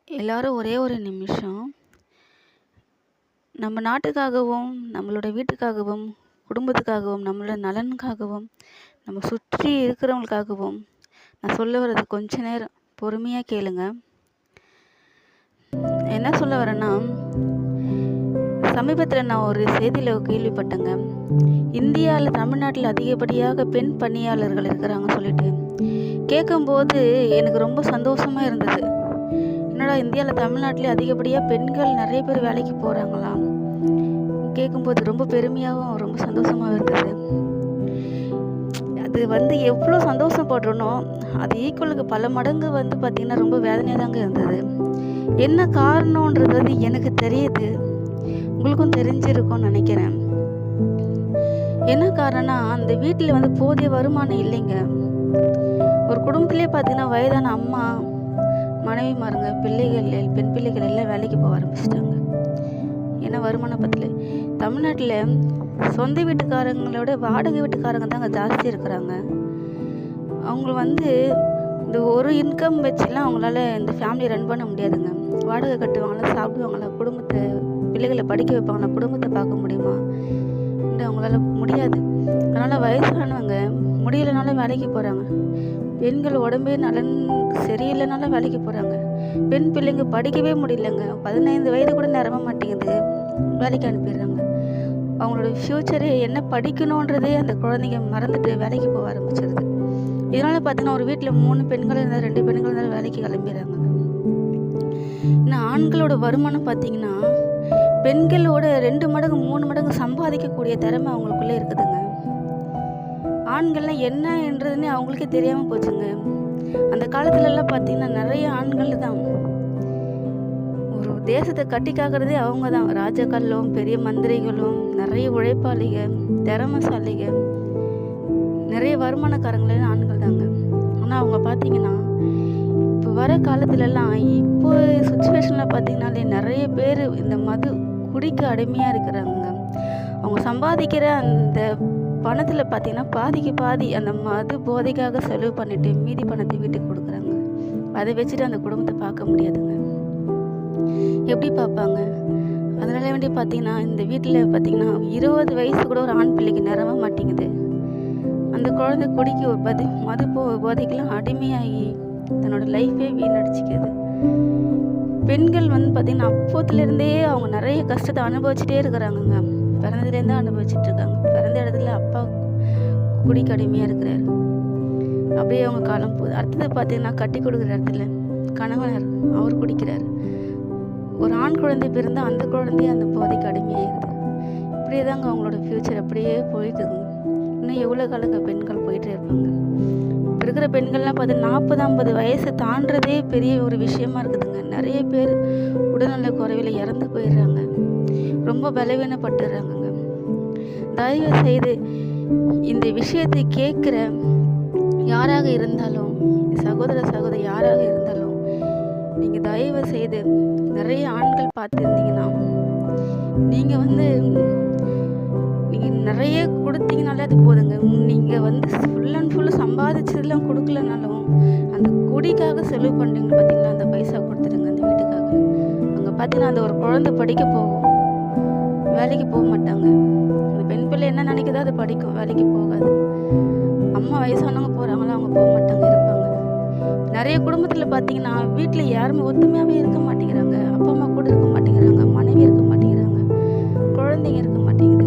எல்லாரும் ஒரே ஒரு நிமிஷம் நம்ம நாட்டுக்காகவும், நம்மளோட வீட்டுக்காகவும், குடும்பத்துக்காகவும், நம்மளோட நலனுக்காகவும், நம்ம சுற்றி இருக்கிறவங்களுக்காகவும் நான் சொல்ல வர்றது கொஞ்ச நேரம் பொறுமையா கேளுங்க. என்ன சொல்ல வரேன்னா, சமீபத்தில நான் ஒரு செய்தியில கேள்விப்பட்டேங்க. இந்தியால தமிழ்நாட்டில அதிகப்படியாக பெண் பணியாளர்கள் இருக்கிறாங்கன்னு சொல்லிட்டு. கேட்கும்போது எனக்கு ரொம்ப சந்தோஷமா இருந்தது. என்னடா இந்தியால தமிழ்நாட்டிலே அதிகப்படியா பெண்கள் நிறைய பேர் வேலைக்கு போறாங்களாம். கேட்கும்போது ரொம்ப பெருமையாவும், ரொம்ப சந்தோஷமாவும் இருந்தது. அது எவ்வளோ சந்தோஷப்படுறனோ, அது ஈக்குவலுக்கு பல மடங்கு பார்த்தீங்கன்னா, ரொம்ப வேதனையா தாங்க இருந்தது. என்ன காரணம்ன்றது எனக்கு தெரியுது. உங்களுக்கும் தெரிஞ்சிருக்கும்னு நினைக்கிறேன். என்ன காரணம்னா, அந்த வீட்டில போதிய வருமானம் இல்லைங்க. ஒரு குடும்பத்திலே பார்த்தீங்கன்னா, வயதான அம்மா, மனைவிமாருங்க, பெண் பிள்ளைகள் எல்லாம் வேலைக்கு போக ஆரம்பிச்சிட்டாங்க. ஏன்னா வருமானம் பத்தல. தமிழ்நாட்டில சொந்த வீட்டுக்காரங்களோட வாடகை வீட்டுக்காரங்க தாங்க ஜாஸ்தி இருக்கிறாங்க. அவங்க இந்த ஒரு இன்கம் வச்சுலாம் அவங்களால இந்த ஃபேமிலி ரன் பண்ண முடியாதுங்க. வாடகை கட்டுவாங்களா, சாப்பிடுவாங்களா, பிள்ளைகளை படிக்க வைப்பாங்களா, குடும்பத்தை பார்க்க முடியுமா? அவங்களால முடியாது. அதனால் வயசானவங்க முடியலைனாலும் வேலைக்கு போகிறாங்க. பெண்கள் உடம்பே நலன் சரியில்லைனாலும் வேலைக்கு போகிறாங்க. பெண் பிள்ளைங்க படிக்கவே முடியலங்க. 15 வயது கூட நிரம்ப மாட்டேங்குது, வேலைக்கு அனுப்பிடுறாங்க. அவங்களோட ஃப்யூச்சரே என்ன படிக்கணுன்றதே அந்த குழந்தைங்க மறந்துட்டு வேலைக்கு போக ஆரம்பிச்சிருது. இதனால் பார்த்தீங்கன்னா, ஒரு வீட்டில் 3 பெண்கள் இருந்தால் 2 பெண்கள் இருந்தாலும் வேலைக்கு கிளம்பிடுறாங்க. இன்னும் ஆண்களோட வருமானம் பார்த்தீங்கன்னா, பெண்களோட 2 மடங்கு 3 மடங்கு சம்பாதிக்கக்கூடிய திறமை அவங்களுக்குள்ளே இருக்குதுங்க. ஆண்கள்லாம் என்னன்றதுன்னு அவங்களுக்கே தெரியாமல் போச்சுங்க. அந்த காலத்துலலாம் பார்த்தீங்கன்னா, நிறைய ஆண்கள் தான் ஒரு தேசத்தை கட்டி காக்கிறதே அவங்க தான். ராஜாக்களும் பெரிய மந்திரிகளும் நிறைய உழைப்பாளிகள், திறமைசாலிகள், நிறைய வருமானக்காரங்களும் ஆண்கள் தாங்க. ஆனால் அவங்க பார்த்தீங்கன்னா, இப்போ வர காலத்துலலாம் இப்போ சுச்சுவேஷனில் பார்த்தீங்கன்னாலே நிறைய பேர் இந்த மது குடிக்க அடிமையாக இருக்கிறாங்க. அவங்க சம்பாதிக்கிற அந்த பணத்தில் பார்த்தீங்கன்னா, பாதிக்கு பாதி அந்த மது போதைக்காக செலவு பண்ணிட்டு மீதி பணத்தை வீட்டுக்கு கொடுக்குறாங்க. அதை வச்சுட்டு அந்த குடும்பத்தை பார்க்க முடியாதுங்க. எப்படி பார்ப்பாங்க? அதனால பார்த்தீங்கன்னா, இந்த வீட்டில் பார்த்தீங்கன்னா 20 வயசு கூட ஒரு ஆண் பிள்ளைக்கு நிரம்ப மாட்டேங்குது. அந்த குழந்தை குடிக்க ஒரு மது போதைக்கெல்லாம் அடிமையாகி தன்னோட லைஃபே வீணடிச்சிக்குது. பெண்கள் பார்த்தீங்கன்னா, அப்போத்துலேருந்தே அவங்க நிறைய கஷ்டத்தை அனுபவிச்சுட்டே இருக்கிறாங்கங்க. பிறந்ததுலேருந்து அனுபவிச்சுட்டு இருக்காங்க. பிறந்த இடத்துல அப்பா குடிக்க அடிமையாக இருக்கிறாரு. அப்படியே அவங்க காலம் போகுது. அடுத்தது பார்த்தீங்கன்னா, கட்டி கொடுக்குற இடத்துல கணவனர் அவர் குடிக்கிறார். ஒரு ஆண் குழந்தை பிறந்தால் அந்த குழந்தைய அந்த போதைக்கு அடிமையாகிடுது. இப்படியே தாங்க அவங்களோட ஃப்யூச்சர் அப்படியே போயிட்டுருக்குங்க. இன்னும் எவ்வளோ காலங்க பெண்கள் போயிட்டே இருப்பாங்க. இப்போ இருக்கிற பெண்கள்லாம் பார்த்து 40-50 வயசு தாண்டதே பெரிய ஒரு விஷயமா இருக்குதுங்க. நிறைய பேர் உடல்நல குறைவில் இறந்து போயிடுறாங்க. ரொம்ப பலவீனப்பட்டுறாங்கங்க. தயவு செய்து இந்த விஷயத்தை கேட்குற யாராக இருந்தாலும், சகோதரி யாராக இருந்தாலும், நீங்கள் தயவு செய்து நிறைய ஆண்கள் பார்த்துருந்தீங்கன்னா, நீங்கள் நிறைய கொடுத்தீங்கனாலே அது போதுங்க. நீங்கள் ஃபுல் அண்ட் ஃபுல்லு சம்பாதிச்சதெல்லாம் கொடுக்கலனாலும் அந்த குடிக்காக செலவு பண்ணுறீங்க பார்த்தீங்களா, அந்த பைசா கொடுத்துடுங்க அந்த வீட்டுக்காக. அங்கே பார்த்தீங்கன்னா, அந்த ஒரு குழந்தை படிக்க போகும், வேலைக்கு போக மாட்டாங்க. அந்த பெண் பிள்ளை என்ன நினைக்குதோ அது படிக்கும், வேலைக்கு போகாது. அம்மா வயசானவங்க போகிறாங்களோ அவங்க போக மாட்டாங்க, இருப்பாங்க. நிறைய குடும்பத்தில் பார்த்தீங்கன்னா, வீட்டில் யாருமே ஒத்துமையாகவே இருக்க மாட்டேங்கிறாங்க. அப்பா அம்மா கூட இருக்க மாட்டேங்கிறாங்க, மனைவி இருக்க மாட்டேங்கிறாங்க, குழந்தைங்க இருக்க மாட்டேங்குது.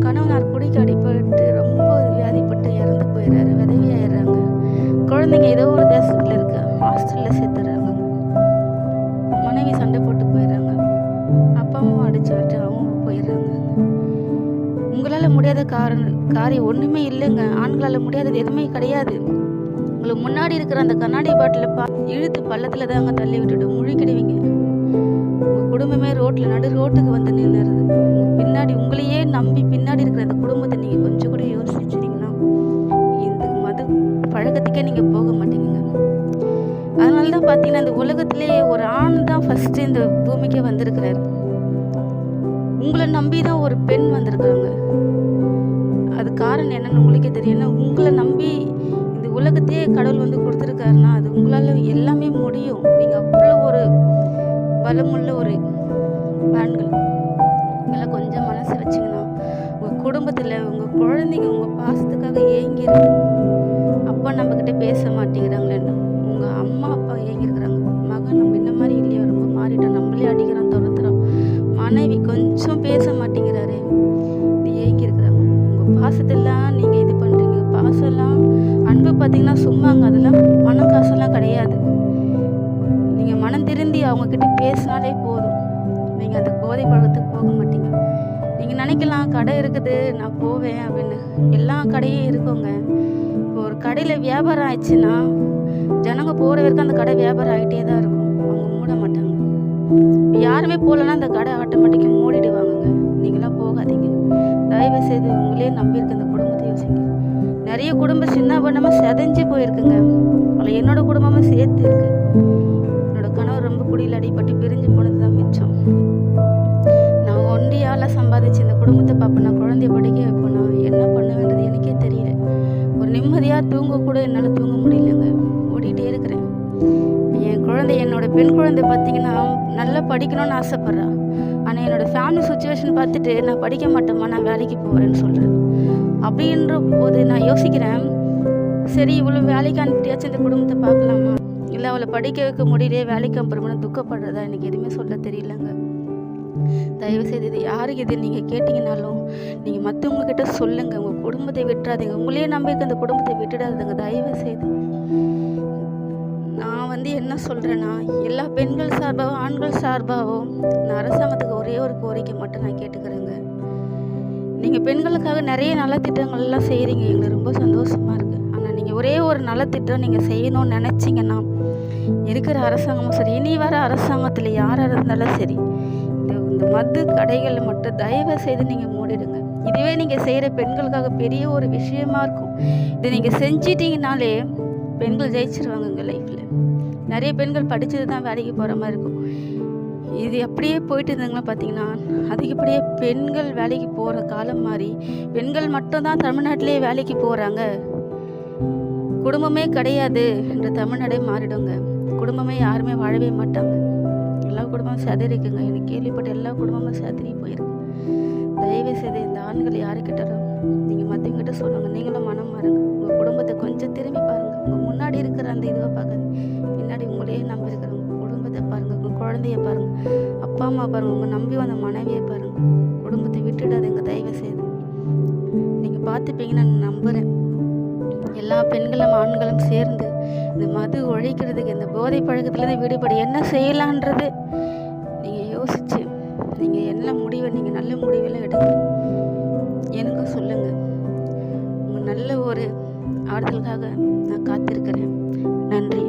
கணவனார் குடிக்க அடிபட்டு ரொம்ப வியாதிப்பட்டு இறந்து போயிடுறாரு, விதவியாயிடுறாங்க. குழந்தைங்க ஏதோ ஒரு தேசத்தில் இருக்க ஹாஸ்டலில் சேர்த்துறாங்க. மனைவி சண்டை போட்டு போயிடுறாங்க, அப்பா அம்மா அடிச்சு விட்டு அவங்க போயிடுறாங்க. உங்களால் முடியாத காரியம் ஒன்றுமே இல்லைங்க. ஆண்களால் முடியாதது எதுவுமே கிடையாது. உங்களுக்கு முன்னாடி இருக்கிற அந்த கண்ணாடி பாட்டில் இழுத்து பள்ளத்தில் தாங்க தள்ளி விட்டுட்டு முழுக்கிடுவீங்க. உங்கள் குடும்பமே நடு ரோட்டுக்கு நின்றுறது. பின்னாடி உங்களையே நம்பி பின்னாடி இருக்கிற அந்த குடும்பத்தை நீங்கள் கொஞ்சம் கூட யோசிச்சிட்டிங்கன்னா, இந்த மது பழக்கத்துக்கே நீங்கள் போக மாட்டீங்க. அதனால தான் பார்த்தீங்கன்னா, இந்த உலகத்திலே ஒரு ஆண் தான் ஃபஸ்ட்டு இந்த பூமிக்கே வந்திருக்கிறாரு. உங்களை நம்பி தான் ஒரு பெண் வந்திருக்காங்க. அது காரணம் என்னன்னு உங்களுக்கே தெரியும். ஏன்னா உங்களை நம்பி இந்த உலகத்தையே கடவுள் கொடுத்துருக்காருன்னா, அது உங்களால் எல்லாமே முடியும். நீங்கள் அவ்வளோ ஒரு பலமுள்ள ஒரு ஆண்கள். இதெல்லாம் கொஞ்சம் மனசு வச்சிங்கன்னா உங்கள் குடும்பத்தில் உங்கள் குழந்தைங்க உங்கள் பாசத்துக்காக ஏங்கி இருக்கு. அப்பா நம்மக்கிட்ட பேச மாட்டேங்கிறாங்களேன்னு உங்கள் அம்மா அப்பா ஏங்கியிருக்கிறாங்க. மகன் நம்ம இந்த மாதிரி இல்லையா, ரொம்ப மாறிட்டான், நம்மளே அடிக்கிறான் துரத்துறான், மனைவி கொஞ்சம் பேச மாட்டேங்கிறாரு, நீ ஏங்கியிருக்கிறாங்க. உங்கள் பாசத்தெல்லாம் நீங்கள் இது பண்ணுறீங்க. பாசம்லாம் அன்பு பார்த்தீங்கன்னா சும்மாங்க, அதெல்லாம் பணம் காசெல்லாம் கிடையாது. நீங்கள் மனம் திருந்தி அவங்கக்கிட்ட பேசினாலே போதும். நீங்கள் அந்த போதை பழக்கத்துக்கு போக மாட்டீங்க. நீங்கள் நினைக்கலாம் கடை இருக்குது நான் போவேன் அப்படின்னு. எல்லா கடையும் இருக்குங்க. இப்போ ஒரு கடையில் வியாபாரம் ஆயிடுச்சுன்னா ஜனங்க போகிற வரைக்கும் அந்த கடை வியாபாரம் ஆகிட்டே தான் இருக்கும். அவங்க மூட மாட்டாங்க. இப்போ யாருமே போகலன்னா அந்த கடை ஆட்டோமேட்டிக்காக மூடிடுவாங்கங்க. நீங்களாம் போகாதீங்க. தயவு செய்து உங்களே நம்பியிருக்க இந்த குடும்பத்தை யோசிங்க. நிறைய குடும்பம் சின்ன பண்ணாமல் செதஞ்சு போயிருக்குங்க. அதில் என்னோட குடும்பமும் சேர்த்து இருக்கு. என்னோட கணவர் ரொம்ப குடியில் அடிபட்டு பிரிஞ்சு போனது தான் மிச்சம். நான் ஒண்டியால் சம்பாதிச்சு இந்த குடும்பத்தை பார்ப்பேன். நான் குழந்தைய படிக்க வைப்பேன். நான் என்ன பண்ண வேண்டியது எனக்கே தெரியல. ஒரு நிம்மதியாக தூங்க கூட என்னால் தூங்க முடியலங்க. ஓடிட்டே இருக்கிறேன். என் குழந்தை, என்னோட பெண் குழந்தை பார்த்தீங்கன்னா நல்லா படிக்கணும்னு ஆசைப்பட்றா. ஆனால் என்னோடய ஃபேமிலி சுச்சுவேஷன் பார்த்துட்டு நான் படிக்க மாட்டேம்மா, நான் வேலைக்கு போகிறேன்னு சொல்கிறேன். அப்படின்ற போது நான் யோசிக்கிறேன், சரி இவ்வளோ வேலைக்கு அனுப்பிட்டியாச்சும் இந்த குடும்பத்தை பார்க்கலாமா, இல்லை அவளை படிக்க வைக்க முடியலையே வேலைக்கு அனுப்புறோம்னு துக்கப்படுறதா, எனக்கு எதுவுமே சொல்ல தெரியலங்க. தயவுசெய்து இது யாருக்கு இது நீங்கள் கேட்டிங்கனாலும் நீங்கள் மற்றவங்கக்கிட்ட சொல்லுங்கள். உங்கள் குடும்பத்தை விட்டுறாதீங்க. உங்களே நம்பிக்கை அந்த குடும்பத்தை விட்டுடாதுங்க தயவுசெய்து. நான் என்ன சொல்கிறேன்னா, எல்லா பெண்கள் சார்பாகவும் ஆண்கள் சார்பாகவும் நான் அரசாங்கத்துக்கு ஒரே ஒரு கோரிக்கை மட்டும் நான் கேட்டுக்கிறேங்க. நீங்கள் பெண்களுக்காக நிறைய நலத்திட்டங்கள்லாம் செய்கிறீங்க, எங்களுக்கு ரொம்ப சந்தோஷமாக இருக்குது. ஆனால் நீங்கள் ஒரே ஒரு நலத்திட்டம் நீங்கள் செய்யணும்னு நினச்சிங்கன்னா இருக்கிற அரசாங்கமும் சரி, இனி வர அரசாங்கத்தில் யாராக இருந்தாலும் சரி, இந்த மது கடைகளை மட்டும் தயவு செய்து நீங்கள் மூடிடுங்க. இதுவே நீங்கள் செய்கிற பெண்களுக்காக பெரிய ஒரு விஷயமா இருக்கும். இதை நீங்கள் செஞ்சிட்டிங்கனாலே பெண்கள் ஜெயிச்சிருவாங்க உங்கள் லைஃப்பில். நிறைய பெண்கள் படித்தது தான் வேலைக்கு போகிற மாதிரி இருக்கும். இது அப்படியே போயிட்டு இருந்தாங்களா பார்த்தீங்கன்னா அதிகப்படியே பெண்கள் வேலைக்கு போகிற காலம் மாறி பெண்கள் மட்டும்தான் தமிழ்நாட்டிலே வேலைக்கு போகிறாங்க, குடும்பமே கிடையாது என்ற தமிழ்நாடே மாறிடுங்க. குடும்பமே யாருமே வாழவே மாட்டாங்க. எல்லா குடும்பமும் செதறிக்குங்க. எனக்கு கேள்விப்பட்ட எல்லா குடும்பமும் செதறி போயிருக்கு. தயவு செய்து இந்த ஆண்கள் யாருக்கிட்டாலும் நீங்கள் மற்றவங்கிட்ட சொல்லுங்கள். நீங்களும் மனம் மாறுங்க. உங்கள் குடும்பத்தை கொஞ்சம் திரும்பி பாருங்கள். உங்கள் முன்னாடி இருக்கிற அந்த இதுவை பார்க்காது, பின்னாடி உங்களையே நம்பி இருக்கிற உங்கள் குடும்பத்தை பாருங்கள். உங்கள் குழந்தைய பாருங்கள், அப்பா அம்மா பாருங்கள், உங்கள் நம்பி வந்த மனைவியை பாருங்கள். குடும்பத்தை விட்டுடாதுங்க தயவு செய்து. நீங்கள் பார்த்துப்பீங்கன்னு நான் நம்புகிறேன். எல்லா பெண்களும் ஆண்களும் சேர்ந்து இந்த மது ஒழிக்கிறதுக்கு, இந்த போதை பழக்கத்துலேருந்து விடுபட என்ன செய்யலான்றது நீங்கள் யோசித்து நீங்கள் என்ன முடிவை, நீங்கள் நல்ல முடிவெல்லாம் எடுங்க. எனக்கும் சொல்லுங்கள். உங்கள் நல்ல ஒரு ஆறுதலுக்காக நான் காத்திருக்கிறேன். நன்றி.